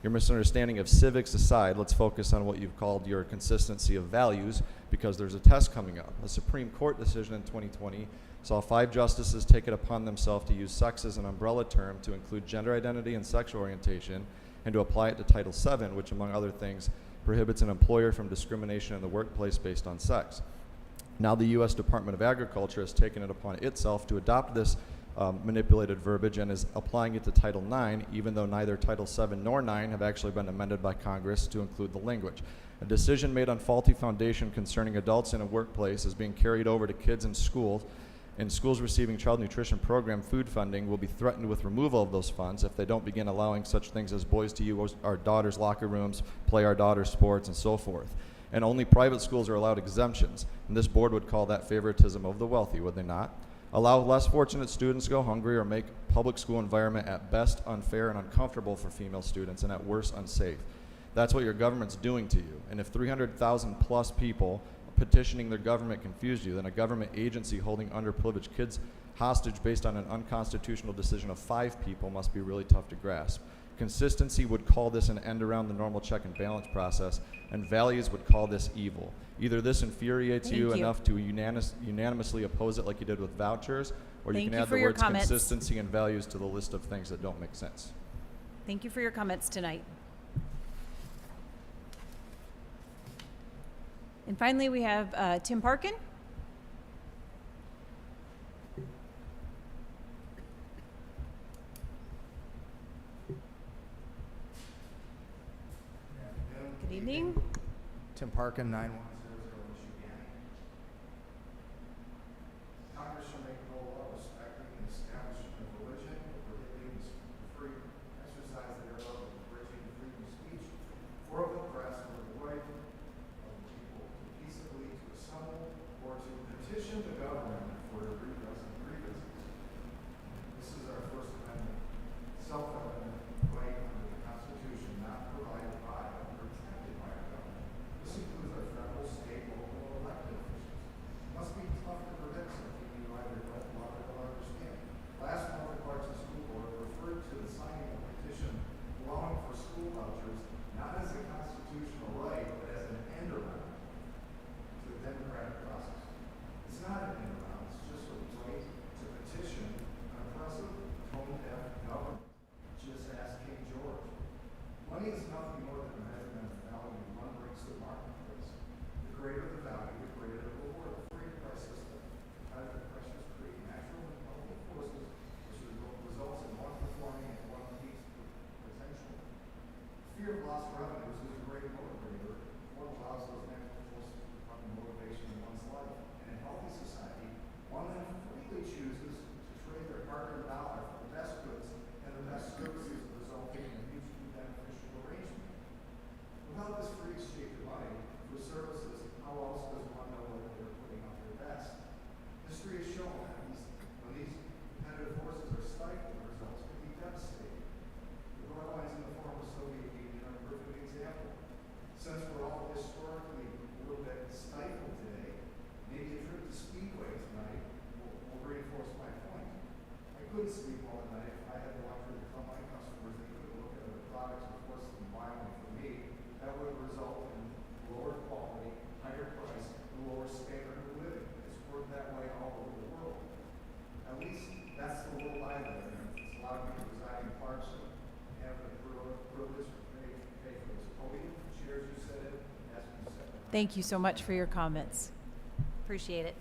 Your misunderstanding of civics aside, let's focus on what you've called your consistency of values because there's a test coming up. A Supreme Court decision in 2020 saw 5 justices take it upon themselves to use sex as an umbrella term to include gender identity and sexual orientation and to apply it to Title VII, which, among other things, prohibits an employer from discrimination in the workplace based on sex. Now the U.S. Department of Agriculture has taken it upon itself to adopt this manipulated verbiage and is applying it to Title IX, even though neither Title VII nor IX have actually been amended by Congress to include the language. A decision made on faulty foundation concerning adults in a workplace is being carried over to kids in schools, and schools receiving child nutrition program food funding will be threatened with removal of those funds if they don't begin allowing such things as boys to use our daughters' locker rooms, play our daughters' sports, and so forth. And only private schools are allowed exemptions, and this board would call that favoritism of the wealthy, would they not? Allow less fortunate students to go hungry or make public school environment at best unfair and uncomfortable for female students and at worst unsafe. That's what your government's doing to you. And if 300,000 plus people petitioning their government confused you, then a government agency holding underprivileged kids hostage based on an unconstitutional decision of 5 people must be really tough to grasp. Consistency would call this an end around the normal check and balance process, and values would call this evil. Either this infuriates you enough to unanimously oppose it like you did with vouchers, or you can add the words consistency and values to the list of things that don't make sense. Thank you for your comments tonight. And finally, we have Tim Parkin. Good evening. Tim Parkin, 9100 Michigan. Congress shall make no law respecting the establishment of religion or prohibiting the free exercise thereof, or abridging freedom of speech, or of the press, or the right of the people to peaceably to assemble or to petition the government for a redress of grievances. This is our First Amendment, self-evident right under the Constitution, not provided by or protected by our government. This includes our federal, Thank you so much for your comments. Appreciate it.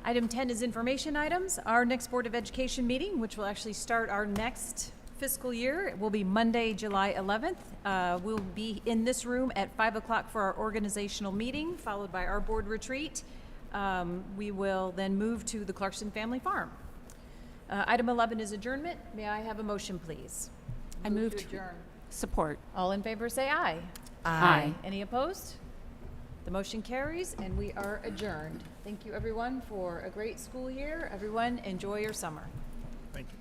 Item 10 is information items. Our next Board of Education meeting, which will actually start our next fiscal year, it will be Monday, July 11th. We'll be in this room at 5 o'clock for our organizational meeting, followed by our board retreat. We will then move to the Clarkson Family Farm. Item 11 is adjournment. May I have a motion, please? I move to adjourn. Support. All in favor, say aye. Aye. Any opposed? The motion carries, and we are adjourned. Thank you, everyone, for a great school year. Everyone, enjoy your summer. Thank you.